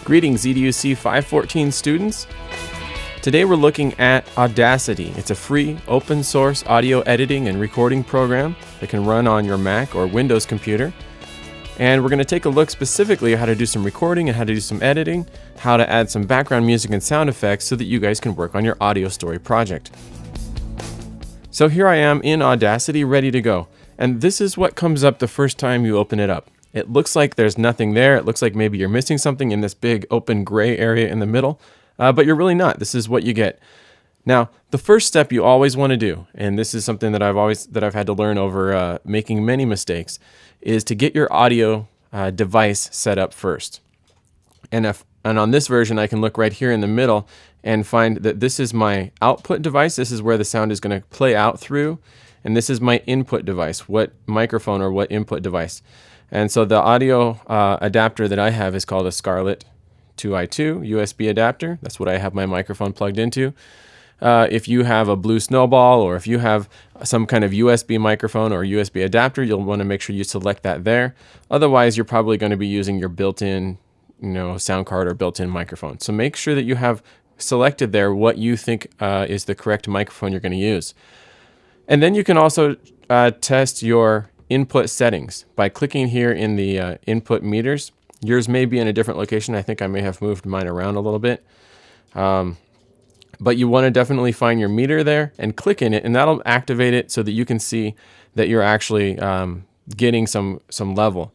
Greetings, EDUC 514 students. Today we're looking at Audacity. It's a free, open source audio editing and recording program that can run on your Mac or Windows computer. And we're going to take a look specifically at how to do some recording and how to do some editing, how to add some background music and sound effects so that you guys can work on your audio story project. So here I am in Audacity, ready to go. And this is what comes up the first time you open it up. It looks like there's nothing there. It looks like maybe you're missing something in this big open gray area in the middle, but you're really not. This is what you get. Now, the first step you always want to do, and this is something that I've had to learn over making many mistakes, is to get your audio device set up first. And on this version, I can look right here in the middle and find that this is my output device. This is where the sound is going to play out through. And this is my input device, what microphone or what input device. And so the audio adapter that I have is called a Scarlett 2i2 USB adapter. That's what I have my microphone plugged into. If you have a Blue Snowball, or if you have some kind of USB microphone or USB adapter, you'll want to make sure you select that there. Otherwise, you're probably going to be using your built-in, sound card or built-in microphone. So make sure that you have selected there what you think is the correct microphone you're going to use. And then you can also test your input settings by clicking here in the input meters. Yours may be in a different location. I think I may have moved mine around a little bit. But you want to definitely find your meter there and click in it, and that'll activate it so that you can see that you're actually getting some level.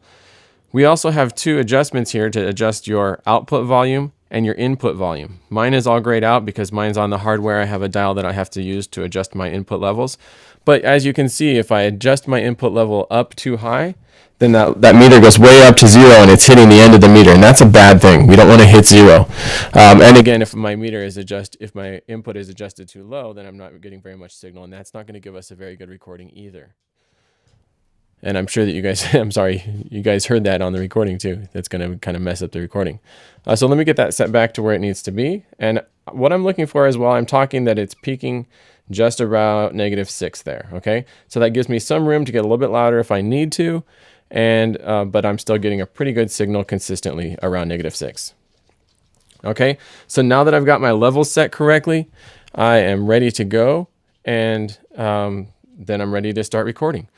We also have two adjustments here to adjust your output volume and your input volume. Mine is all grayed out because mine's on the hardware. I have a dial that I have to use to adjust my input levels. But as you can see, if I adjust my input level up too high, then that meter goes way up to 0 and it's hitting the end of the meter, and that's a bad thing. We don't want to hit 0. And again, if my input is adjusted too low, then I'm not getting very much signal, and that's not going to give us a very good recording either. And I'm sure that you guys heard that on the recording too. That's going to kind of mess up the recording. So let me get that set back to where it needs to be. And what I'm looking for is, while I'm talking, that it's peaking just about -6 there, okay? So that gives me some room to get a little bit louder if I need to, and but I'm still getting a pretty good signal consistently around -6. Okay, so now that I've got my levels set correctly, I am ready to go, and then I'm ready to start recording.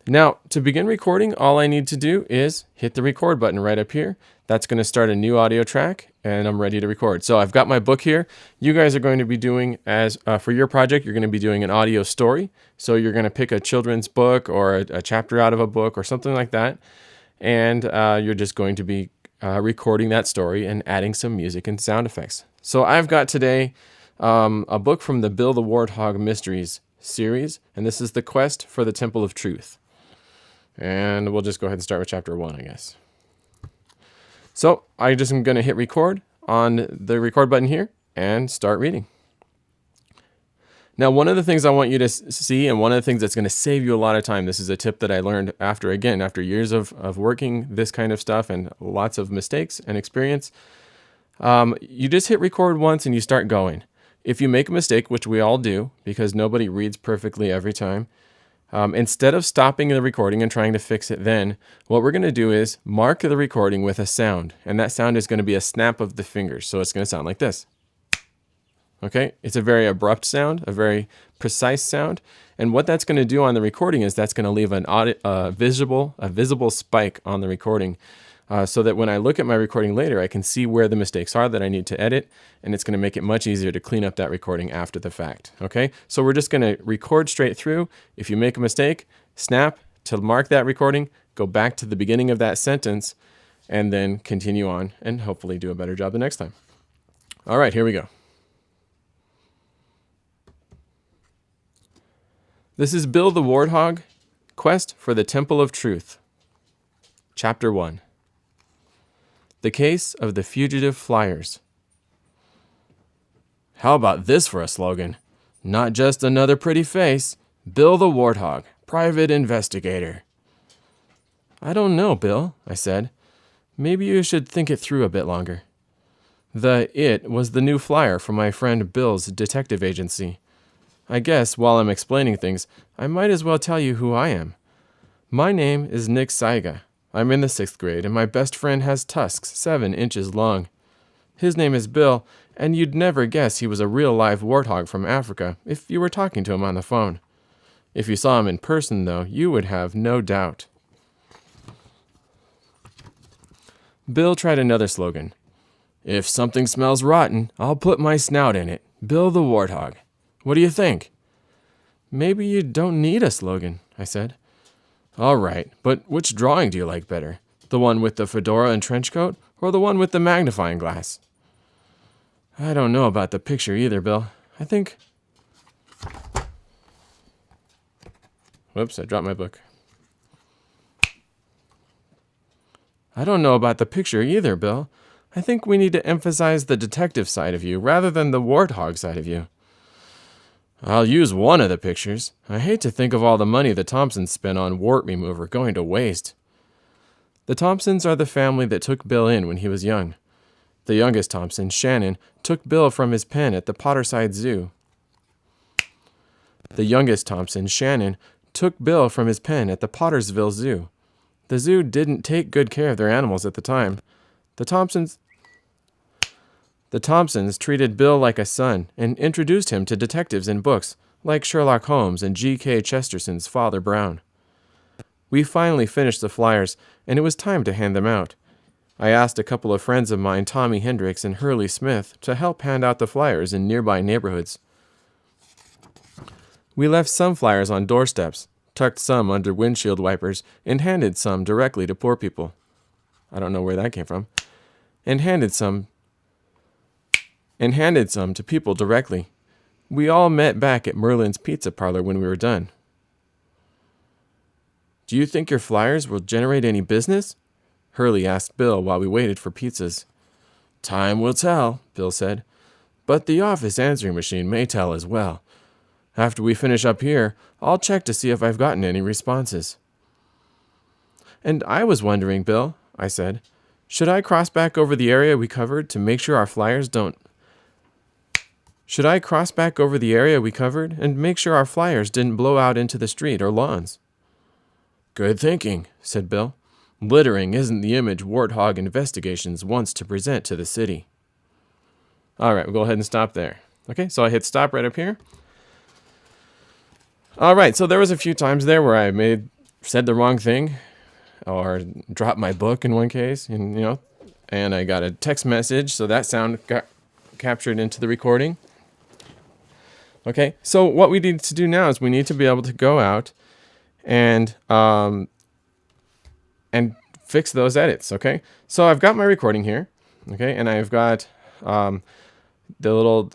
Now, to begin recording, all I need to do is hit the record button right up here. That's going to start a new audio track, and I'm ready to record. So I've got my book here. You guys are going to be doing, for your project, you're going to be doing an audio story. So you're going to pick a children's book or a chapter out of a book or something like that. And you're just going to be recording that story and adding some music and sound effects. So I've got today a book from the Bill the Warthog Mysteries series, and this is The Quest for the Temple of Truth. And we'll just go ahead and start with chapter 1, I guess. So I just am going to hit record on the record button here and start reading. Now, one of the things I want you to see, and one of the things that's going to save you a lot of time, this is a tip that I learned after years of working this kind of stuff and lots of mistakes and experience. You just hit record once and you start going. If you make a mistake, which we all do, because nobody reads perfectly every time, instead of stopping the recording and trying to fix it then, what we're going to do is mark the recording with a sound. And that sound is going to be a snap of the fingers. So it's going to sound like this. Okay? It's a very abrupt sound, a very precise sound. And what that's going to do on the recording is that's going to leave a visible spike on the recording. So that when I look at my recording later, I can see where the mistakes are that I need to edit, and it's going to make it much easier to clean up that recording after the fact. Okay, so we're just going to record straight through. If you make a mistake, snap to mark that recording, go back to the beginning of that sentence, and then continue on and hopefully do a better job the next time. All right, here we go. This is Bill the Warthog, Quest for the Temple of Truth. Chapter 1. The Case of the Fugitive Flyers. How about this for a slogan? Not just another pretty face. Bill the Warthog, private investigator. I don't know, Bill, I said. Maybe you should think it through a bit longer. The "it" was the new flyer from my friend Bill's detective agency. I guess while I'm explaining things, I might as well tell you who I am. My name is Nick Saiga. I'm in the 6th grade, and my best friend has tusks 7 inches long. His name is Bill, and you'd never guess he was a real live warthog from Africa if you were talking to him on the phone. If you saw him in person, though, you would have no doubt. Bill tried another slogan. If something smells rotten, I'll put my snout in it. Bill the Warthog. What do you think? Maybe you don't need a slogan, I said. All right, but which drawing do you like better? The one with the fedora and trench coat, or the one with the magnifying glass? I don't know about the picture either, Bill. I think... Whoops, I dropped my book. I don't know about the picture either, Bill. I think we need to emphasize the detective side of you rather than the warthog side of you. I'll use one of the pictures. I hate to think of all the money the Thompsons spent on wart remover going to waste. The Thompsons are the family that took Bill in when he was young. The youngest Thompson, Shannon, took Bill from his pen at the Potterside Zoo. The youngest Thompson, Shannon, took Bill from his pen at the Pottersville Zoo. The zoo didn't take good care of their animals at the time. The Thompsons treated Bill like a son and introduced him to detectives in books like Sherlock Holmes and G.K. Chesterson's Father Brown. We finally finished the flyers, and it was time to hand them out. I asked a couple of friends of mine, Tommy Hendricks and Hurley Smith, to help hand out the flyers in nearby neighborhoods. We left some flyers on doorsteps, tucked some under windshield wipers, and handed some directly to poor people. I don't know where that came from. And handed some to people directly. We all met back at Merlin's Pizza Parlor when we were done. Do you think your flyers will generate any business? Hurley asked Bill while we waited for pizzas. Time will tell, Bill said. But the office answering machine may tell as well. After we finish up here, I'll check to see if I've gotten any responses. And I was wondering, Bill, I said, should I cross back over the area we covered to make sure our flyers didn't blow out into the street or lawns? Good thinking, said Bill. Littering isn't the image Warthog Investigations wants to present to the city. All right, we'll go ahead and stop there. Okay, so I hit stop right up here. All right, so there was a few times there where I said the wrong thing or dropped my book in one case, and I got a text message, so that sound got captured into the recording. Okay, so what we need to do now is we need to be able to go out and fix those edits, okay? So I've got my recording here, okay, and I've got the little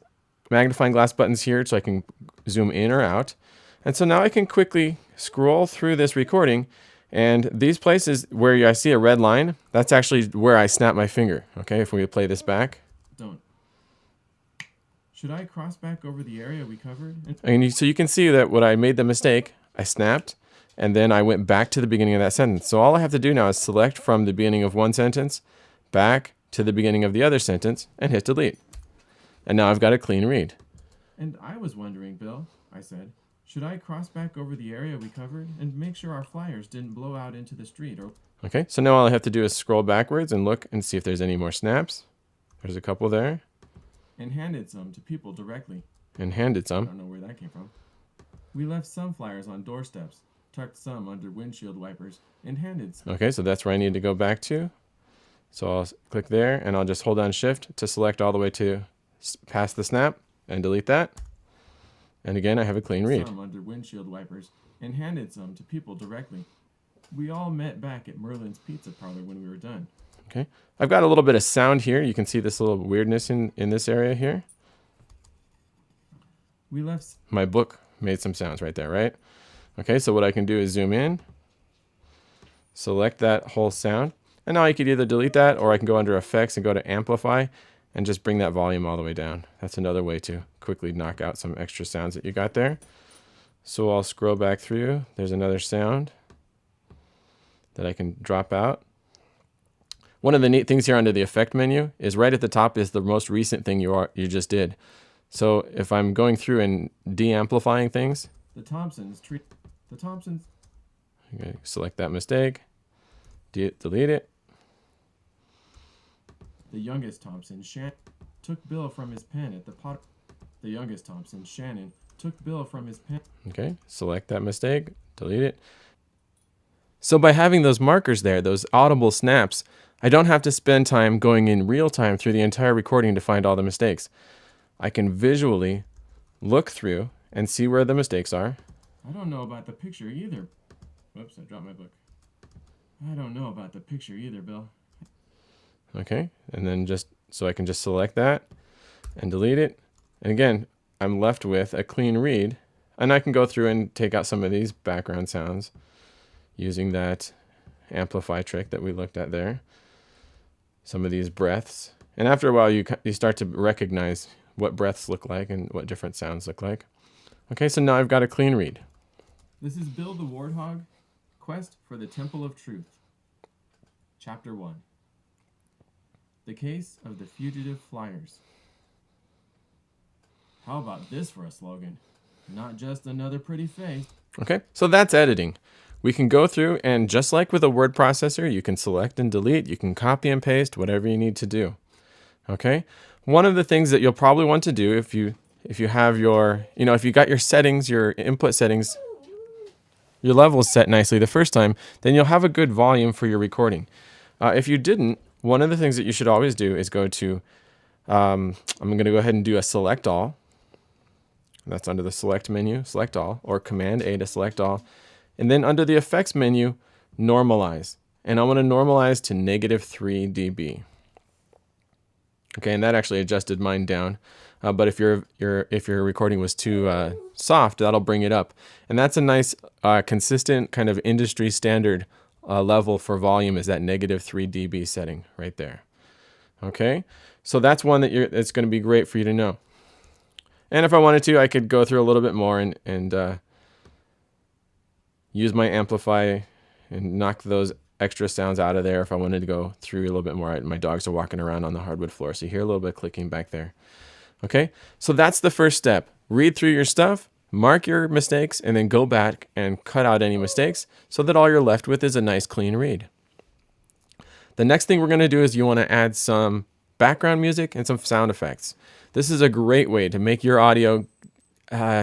magnifying glass buttons here so I can zoom in or out. And so now I can quickly scroll through this recording, and these places where I see a red line, that's actually where I snap my finger, okay, if we play this back. Should I cross back over the area we covered? So you can see that when I made the mistake, I snapped, and then I went back to the beginning of that sentence. So all I have to do now is select from the beginning of one sentence, back to the beginning of the other sentence, and hit delete. And now I've got a clean read. And I was wondering, Bill, I said, should I cross back over the area we covered and make sure our flyers didn't blow out into the street? Okay, so now all I have to do is scroll backwards and look and see if there's any more snaps. There's a couple there. And handed some to people directly. I don't know where that came from. We left some flyers on doorsteps, tucked some under windshield wipers, and handed some. Okay, so that's where I need to go back to. So I'll click there, and I'll just hold down Shift to select all the way to past the snap, and delete that. And again, I have a clean read. Some under windshield wipers, and handed some to people directly. We all met back at Merlin's Pizza Parlor when we were done. Okay, I've got a little bit of sound here. You can see this little weirdness in this area here. My book made some sounds right there, right? Okay, so what I can do is zoom in, select that whole sound, and now I could either delete that or I can go under Effects and go to Amplify and just bring that volume all the way down. That's another way to quickly knock out some extra sounds that you got there. So I'll scroll back through. There's another sound that I can drop out. One of the neat things here under the Effect menu is right at the top is the most recent thing you just did. So if I'm going through and de-amplifying things, okay, select that mistake, delete it, The youngest Thompson took Bill from his pen at the pot. The youngest Thompson, Shannon, took Bill from his pen. Okay, select that mistake, delete it. So by having those markers there, those audible snaps, I don't have to spend time going in real time through the entire recording to find all the mistakes. I can visually look through and see where the mistakes are. I don't know about the picture either. Whoops, I dropped my book. I don't know about the picture either, Bill. Okay, and then so I can just select that and delete it. And again, I'm left with a clean read, and I can go through and take out some of these background sounds using that amplify trick that we looked at there. Some of these breaths. And after a while, you start to recognize what breaths look like and what different sounds look like. Okay, so now I've got a clean read. This is Bill the Warthog, Quest for the Temple of Truth. Chapter 1. The Case of the Fugitive Flyers. How about this for a slogan? Not just another pretty face. Okay, so that's editing. We can go through and just like with a word processor, you can select and delete, you can copy and paste, whatever you need to do. Okay? One of the things that you'll probably want to do if you have your, if you got your settings, your input settings, your levels set nicely the first time, then you'll have a good volume for your recording. If you didn't, one of the things that you should always do is go to, I'm going to go ahead and do a select all. That's under the select menu, select all, or Command A to select all. And then under the effects menu, normalize. And I want to normalize to -3 dB. Okay, and that actually adjusted mine down. But if your recording was too soft, that'll bring it up. And that's a nice, consistent kind of industry standard level for volume is that -3 dB setting right there. Okay, so that's one that it's going to be great for you to know. And if I wanted to, I could go through a little bit more and use my amplify and knock those extra sounds out of there if I wanted to go through a little bit more. My dogs are walking around on the hardwood floor, so you hear a little bit of clicking back there. Okay, so that's the first step. Read through your stuff, mark your mistakes, and then go back and cut out any mistakes so that all you're left with is a nice clean read. The next thing we're going to do is you want to add some background music and some sound effects. This is a great way to make your audio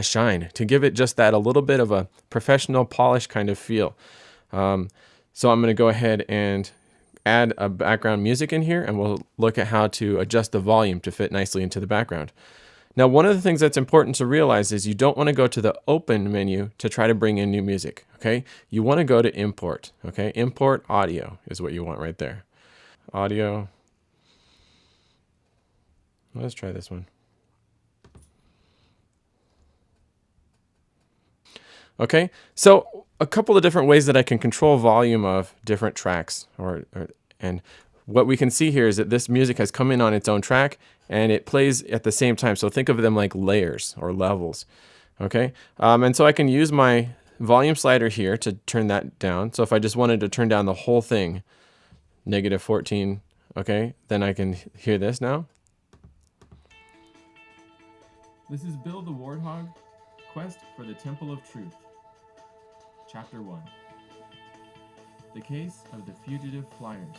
shine, to give it just that a little bit of a professional, polished kind of feel. So I'm going to go ahead and add a background music in here, and we'll look at how to adjust the volume to fit nicely into the background. Now, one of the things that's important to realize is you don't want to go to the open menu to try to bring in new music, okay? You want to go to import, okay? Import audio is what you want right there. Audio. Let's try this one. Okay, so a couple of different ways that I can control volume of different tracks, and what we can see here is that this music has come in on its own track and it plays at the same time. So think of them like layers or levels. Okay, and so I can use my volume slider here to turn that down. So if I just wanted to turn down the whole thing, -14, okay, then I can hear this now. This is Bill the Warthog, Quest for the Temple of Truth. Chapter 1. The Case of the Fugitive Flyers.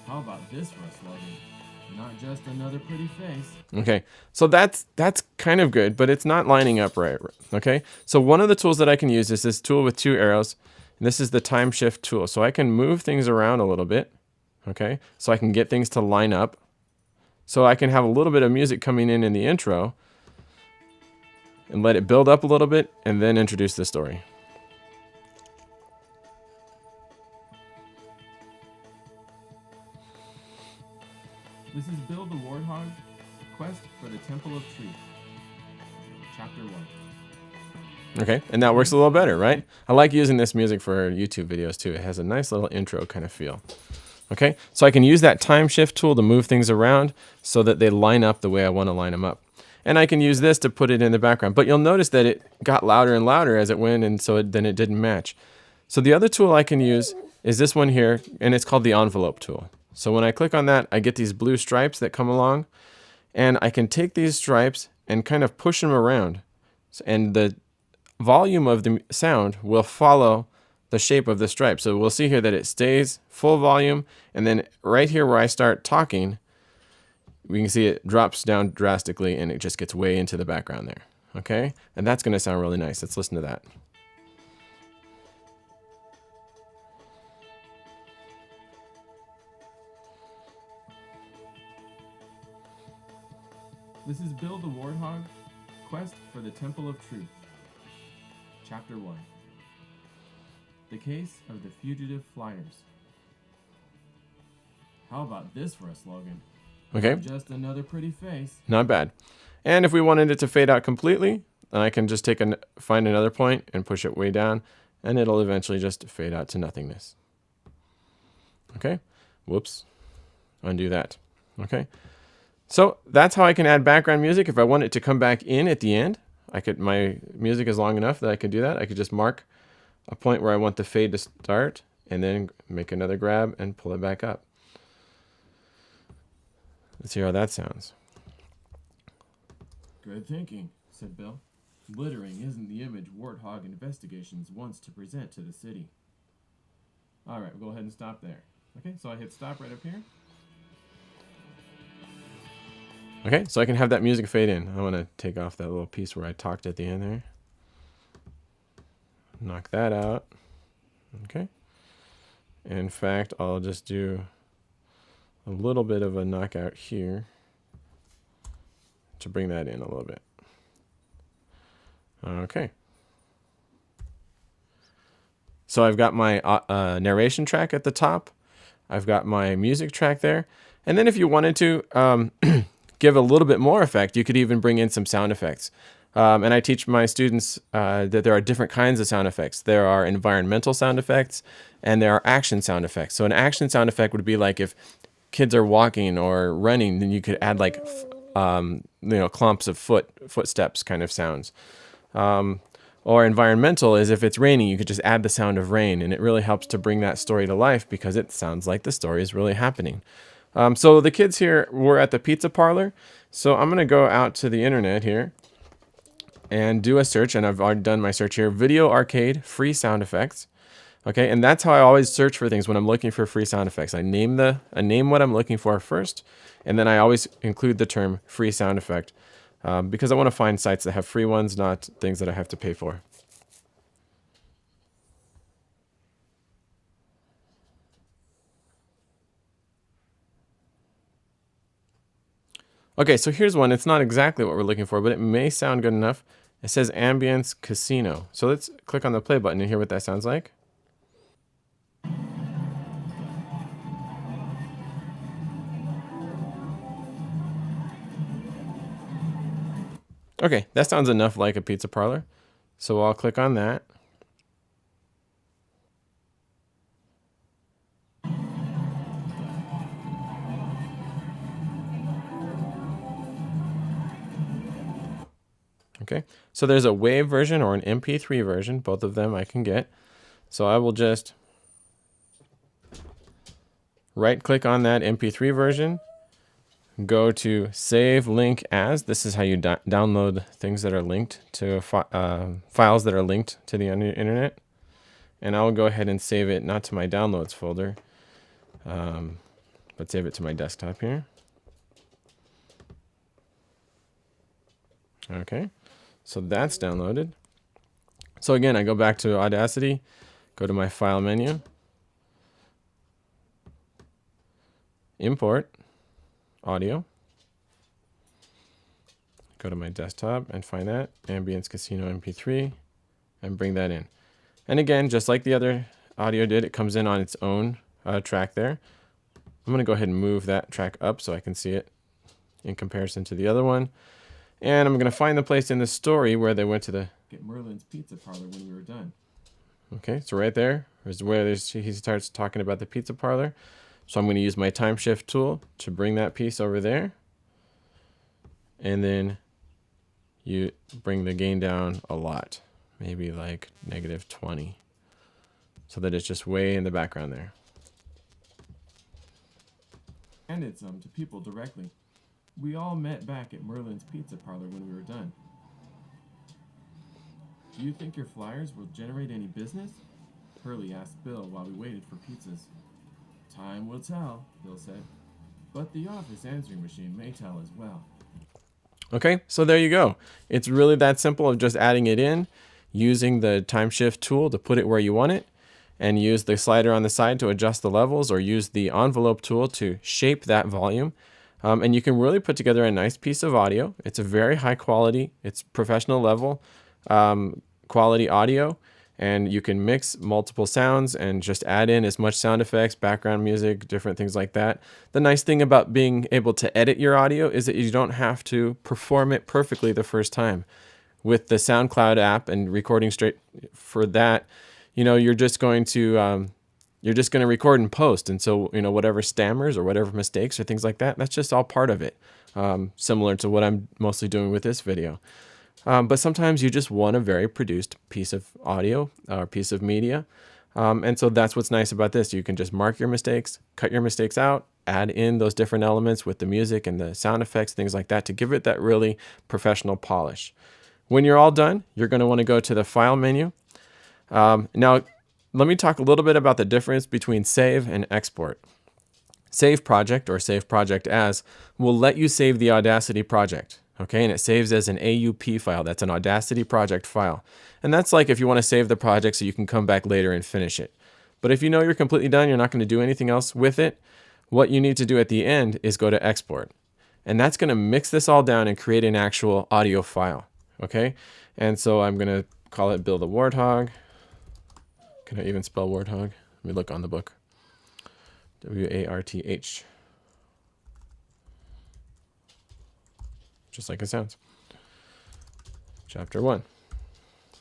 How about this for a slogan? Not just another pretty face. Okay, so that's kind of good, but it's not lining up right. Okay, so one of the tools that I can use is this tool with 2 arrows, and this is the time shift tool. So I can move things around a little bit, okay, so I can get things to line up. So I can have a little bit of music coming in the intro and let it build up a little bit and then introduce the story. This is Bill the Warthog, Quest for the Temple of Truth. Chapter 1. Okay, and that works a little better, right? I like using this music for YouTube videos too. It has a nice little intro kind of feel. Okay, so I can use that time shift tool to move things around so that they line up the way I want to line them up. And I can use this to put it in the background. But you'll notice that it got louder and louder as it went, and so then it didn't match. So the other tool I can use is this one here, and it's called the envelope tool. So when I click on that, I get these blue stripes that come along, and I can take these stripes and kind of push them around. And the volume of the sound will follow the shape of the stripe. So we'll see here that it stays full volume, and then right here where I start talking, we can see it drops down drastically and it just gets way into the background there. Okay, and that's going to sound really nice. Let's listen to that. This is Bill the Warthog, Quest for the Temple of Truth. Chapter 1. The Case of the Fugitive Flyers. How about this for a slogan? Okay. Just another pretty face. Not bad. And if we wanted it to fade out completely, then I can just find another point and push it way down, and it'll eventually just fade out to nothingness. Okay. Whoops. Undo that. Okay. So that's how I can add background music. If I want it to come back in at the end, my music is long enough that I could do that. I could just mark a point where I want the fade to start and then make another grab and pull it back up. Let's hear how that sounds. Good thinking, said Bill. Littering isn't the image Warthog Investigations wants to present to the city. All right, we'll go ahead and stop there. Okay, so I hit stop right up here. Okay, so I can have that music fade in. I want to take off that little piece where I talked at the end there. Knock that out. Okay. In fact, I'll just do a little bit of a knockout here to bring that in a little bit. Okay. So I've got my narration track at the top. I've got my music track there. And then if you wanted to give a little bit more effect, you could even bring in some sound effects. And I teach my students that there are different kinds of sound effects. There are environmental sound effects and there are action sound effects. So an action sound effect would be like if kids are walking or running, then you could add like clumps of footsteps kind of sounds. Or environmental is if it's raining, you could just add the sound of rain, and it really helps to bring that story to life because it sounds like the story is really happening. So the kids here were at the pizza parlor. So I'm going to go out to the internet here and do a search, and I've already done my search here. Video arcade, free sound effects. Okay, and that's how I always search for things when I'm looking for free sound effects. I name what I'm looking for first, and then I always include the term free sound effect because I want to find sites that have free ones, not things that I have to pay for. Okay, so here's one. It's not exactly what we're looking for, but it may sound good enough. It says Ambience Casino. So let's click on the play button and hear what that sounds like. Okay, that sounds enough like a pizza parlor. So I'll click on that. Okay, so there's a WAV version or an MP3 version. Both of them I can get. So I will just right click on that MP3 version, go to Save Link As. This is how you download things that are linked to files that are linked to the internet. And I'll go ahead and save it, not to my downloads folder, but save it to my desktop here. Okay, so that's downloaded. So again, I go back to Audacity, go to my file menu, import audio, go to my desktop and find that Ambience Casino MP3 and bring that in. And again, just like the other audio did, it comes in on its own track there. I'm going to go ahead and move that track up so I can see it in comparison to the other one. And I'm going to find the place in the story where they went to the Get Merlin's Pizza Parlor when we were done. Okay, so right there is where he starts talking about the pizza parlor. So I'm going to use my time shift tool to bring that piece over there. And then you bring the gain down a lot, maybe like -20, so that it's just way in the background there. And it's to people directly. We all met back at Merlin's Pizza Parlor when we were done. Do you think your flyers will generate any business? Hurley asked Bill while we waited for pizzas. Time will tell, Bill said. But the office answering machine may tell as well. Okay, so there you go. It's really that simple of just adding it in, using the time shift tool to put it where you want it, and use the slider on the side to adjust the levels, or use the envelope tool to shape that volume. And you can really put together a nice piece of audio. It's a very high quality, it's professional level quality audio, and you can mix multiple sounds and just add in as much sound effects, background music, different things like that. The nice thing about being able to edit your audio is that you don't have to perform it perfectly the first time. With the SoundCloud app and recording straight for that, you're just going to record and post. And so, whatever stammers or whatever mistakes or things like that, that's just all part of it. Similar to what I'm mostly doing with this video. But sometimes you just want a very produced piece of audio or piece of media. And so that's what's nice about this. You can just mark your mistakes, cut your mistakes out, add in those different elements with the music and the sound effects, things like that, to give it that really professional polish. When you're all done, you're going to want to go to the File menu. Now, let me talk a little bit about the difference between save and export. Save project, or save project as, will let you save the Audacity project. Okay, and it saves as an AUP file. That's an Audacity project file. And that's like if you want to save the project so you can come back later and finish it. But if you know you're completely done, you're not going to do anything else with it, what you need to do at the end is go to export. And that's going to mix this all down and create an actual audio file. Okay, and so I'm going to call it Bill the Warthog. Can I even spell Warthog? Let me look on the book. W-A-R-T-H. Just like it sounds. Chapter 1.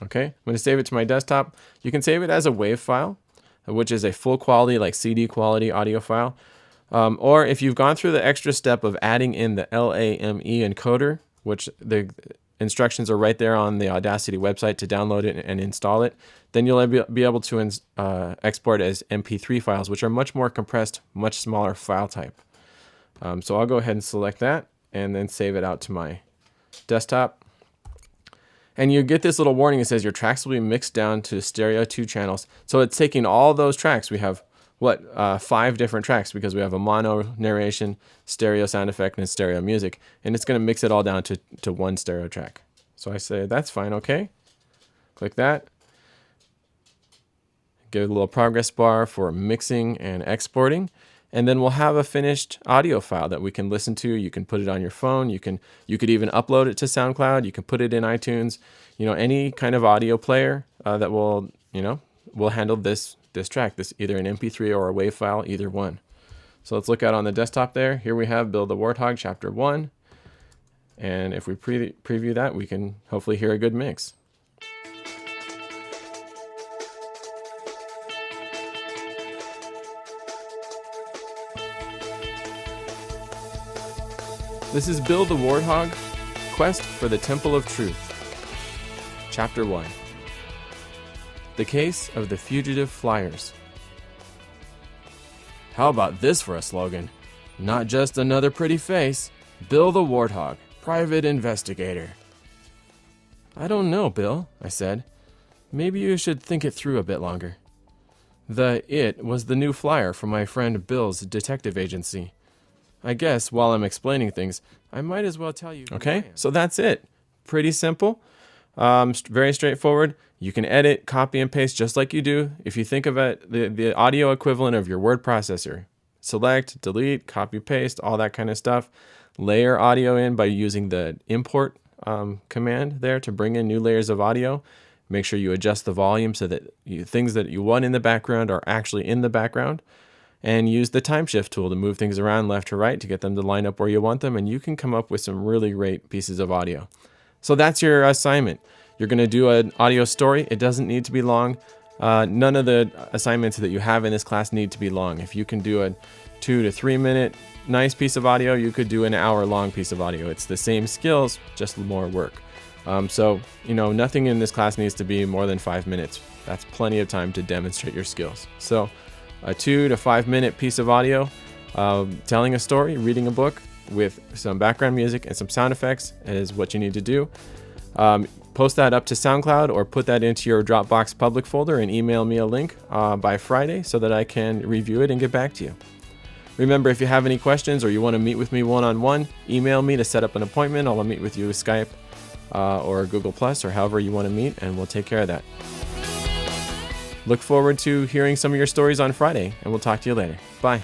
Okay, I'm going to save it to my desktop. You can save it as a WAV file, which is a full quality, like CD quality audio file. Or if you've gone through the extra step of adding in the LAME encoder, which the instructions are right there on the Audacity website to download it and install it, then you'll be able to export as MP3 files, which are much more compressed, much smaller file type. So I'll go ahead and select that and then save it out to my desktop. And you get this little warning that says your tracks will be mixed down to stereo 2 channels. So it's taking all those tracks. We have 5 different tracks because we have a mono narration, stereo sound effect, and stereo music. And it's going to mix it all down to one stereo track. So I say, that's fine, okay. Click that. Give it a little progress bar for mixing and exporting. And then we'll have a finished audio file that we can listen to. You can put it on your phone. You could even upload it to SoundCloud. You can put it in iTunes. Any kind of audio player that will handle this track, this either an MP3 or a WAV file, either one. So let's look out on the desktop there. Here we have Bill the Warthog, Chapter 1. And if we preview that, we can hopefully hear a good mix. This is Bill the Warthog, Quest for the Temple of Truth. Chapter 1. The Case of the Fugitive Flyers. How about this for a slogan? Not just another pretty face. Bill the Warthog, Private Investigator. I don't know, Bill, I said. Maybe you should think it through a bit longer. The "it" was the new flyer from my friend Bill's detective agency. I guess while I'm explaining things, I might as well tell you. Okay, so that's it. Pretty simple. Very straightforward. You can edit, copy, and paste just like you do. If you think of it, the audio equivalent of your word processor. Select, delete, copy, paste, all that kind of stuff. Layer audio in by using the import command there to bring in new layers of audio. Make sure you adjust the volume so that things that you want in the background are actually in the background. And use the time shift tool to move things around left to right to get them to line up where you want them, and you can come up with some really great pieces of audio. So that's your assignment. You're going to do an audio story. It doesn't need to be long. None of the assignments that you have in this class need to be long. If you can do a 2 to 3 minute nice piece of audio, you could do an hour-long piece of audio. It's the same skills, just more work. So nothing in this class needs to be more than 5 minutes. That's plenty of time to demonstrate your skills. So a 2 to 5 minute piece of audio, telling a story, reading a book with some background music and some sound effects is what you need to do. Post that up to SoundCloud or put that into your Dropbox public folder and email me a link by Friday so that I can review it and get back to you. Remember, if you have any questions or you want to meet with me one-on-one, email me to set up an appointment. I'll meet with you with Skype or Google Plus or however you want to meet, and we'll take care of that. Look forward to hearing some of your stories on Friday, and we'll talk to you later. Bye.